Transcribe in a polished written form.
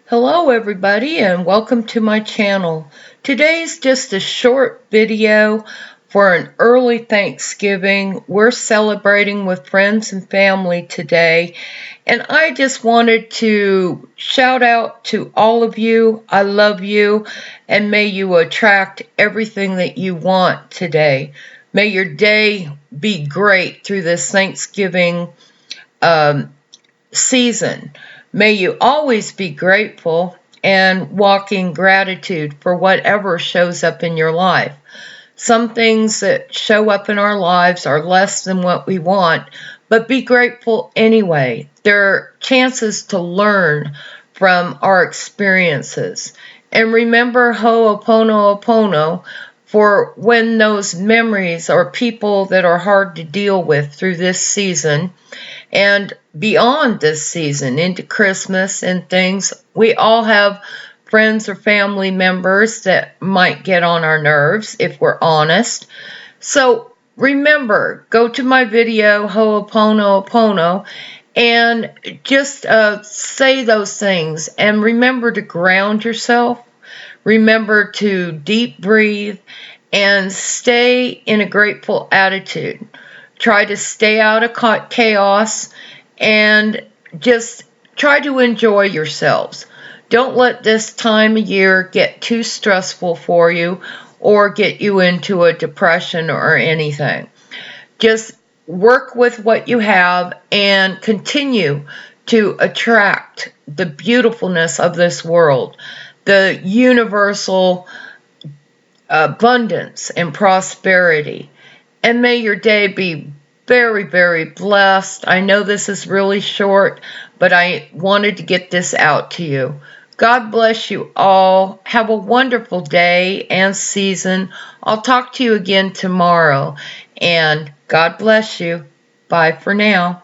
Hello everybody and welcome to my channel. Today's just a short video for an early Thanksgiving. We're celebrating with friends and family today, and I just wanted to shout out to all of you. I love you, and may you attract everything that you want today. May your day be great through this Thanksgiving season. May you always be grateful and walk in gratitude for whatever shows up in your life. Some things that show up in our lives are less than what we want, but be grateful anyway. There are chances to learn from our experiences. And remember Ho'oponopono for when those memories or people that are hard to deal with through this season and beyond this season into Christmas and things. We all have friends or family members that might get on our nerves if we're honest. So remember, go to my video, Ho'oponopono, and just say those things. And remember to ground yourself. Remember to deep breathe and stay in a grateful attitude. Try to stay out of chaos and just try to enjoy yourselves. Don't let this time of year get too stressful for you or get you into a depression or anything. Just work with what you have and continue to attract the beautifulness of this world, the universal abundance and prosperity. And may your day be very, very blessed. I know this is really short, but I wanted to get this out to you. God bless you all. Have a wonderful day and season. I'll talk to you again tomorrow. And God bless you. Bye for now.